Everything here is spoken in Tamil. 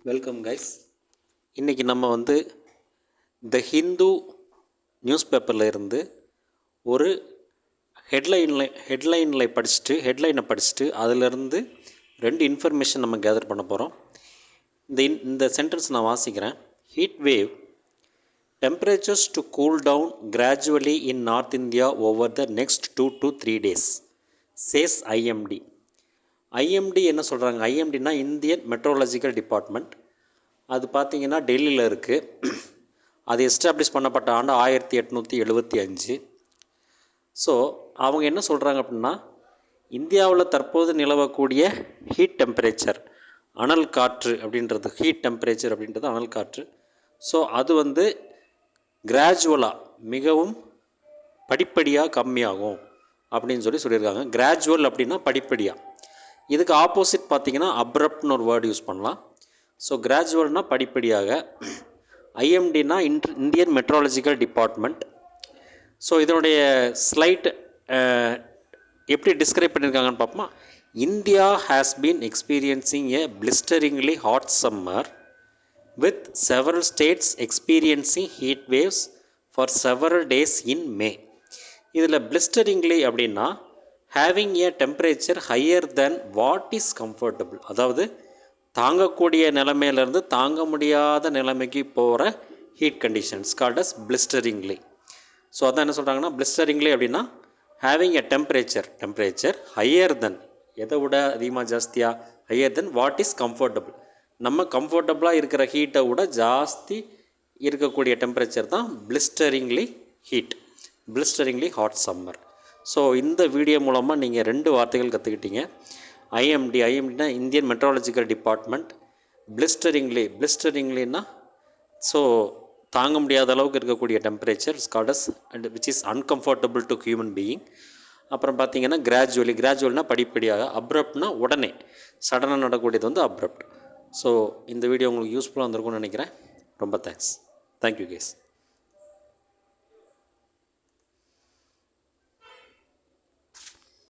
Welcome guys. இன்றைக்கி நம்ம த ஹிந்து நியூஸ் பேப்பரில் இருந்து ஒரு ஹெட்லைனை படிச்சுட்டு அதிலிருந்து 2 இன்ஃபர்மேஷன் நம்ம கேதர் பண்ண போகிறோம். இந்த சென்டென்ஸ் நான் வாசிக்கிறேன். Heat wave temperatures to cool down gradually in North India over the next 2 to 3 days, says IMD. IMD என்ன சொல்கிறாங்க? ஐஎம்டினா இந்தியன் மெட்ரோலஜிக்கல் டிபார்ட்மெண்ட். அது பார்த்திங்கன்னா டெல்லியில் இருக்குது. அது எஸ்டாப்ளிஷ் பண்ணப்பட்ட ஆண்டு 1875. ஸோ அவங்க என்ன சொல்கிறாங்க அப்படின்னா, இந்தியாவில் தற்போது நிலவக்கூடிய ஹீட் டெம்பரேச்சர், அனல் காற்று அப்படின்றது, ஹீட் டெம்பரேச்சர் அப்படின்றது அனல் காற்று. ஸோ அது கிராஜுவலாக, மிகவும் படிப்படியாக கம்மியாகும் அப்படின்னு சொல்லியிருக்காங்க. கிராஜுவல் அப்படின்னா படிப்படியாக. இதுக்கு ஆப்போசிட் பார்த்திங்கன்னா அப்ரப்ட்னு ஒரு வேர்டு யூஸ் பண்ணலாம். ஸோ கிராஜுவல்னால் படிப்படியாக, ஐஎம்டினா இந்தியன் மெட்ரோலஜிக்கல் டிபார்ட்மெண்ட். ஸோ இதனுடைய ஸ்லைட் எப்படி டிஸ்கிரைப் பண்ணியிருக்காங்கன்னு பார்ப்போமா. India has been experiencing a blisteringly hot summer with several states experiencing heat waves for several days in May. இதில் blisteringly அப்படின்னா having a temperature higher than what is comfortable, அதாவது தாங்கக்கூடிய நிலைமையிலேருந்து தாங்க முடியாத நிலைமைக்கு போகிற heat conditions called as blisteringly. So அதான் என்ன சொல்கிறாங்கன்னா, blisteringly அப்படின்னா having a temperature higher than, எதை விட அதிகமாக ஜாஸ்தியாக, higher than what is comfortable, நம்ம கம்ஃபர்டபுளாக இருக்கிற ஹீட்டை விட ஜாஸ்தி இருக்கக்கூடிய டெம்பரேச்சர் தான் பிளிஸ்டரிங்லி ஹாட் சம்மர். ஸோ இந்த வீடியோ மூலமாக நீங்கள் 2 வார்த்தைகள் கற்றுக்கிட்டீங்க. ஐஎம்டினா இந்தியன் மெட்ரோலஜிக்கல் டிபார்ட்மெண்ட். பிளிஸ்டரிங்லினா ஸோ தாங்க முடியாத அளவுக்கு இருக்கக்கூடிய temperature called and which is uncomfortable to human being. அப்புறம் பார்த்திங்கன்னா கிராஜுவல்னால் படிப்படியாக, அப்ரப்ட்னா உடனே சடனாக நடக்கூடியது அப்ரப்ட். ஸோ இந்த வீடியோ உங்களுக்கு யூஸ்ஃபுல்லாக இருந்திருக்கும்னு நினைக்கிறேன். ரொம்ப தேங்க்யூ கேஸ்.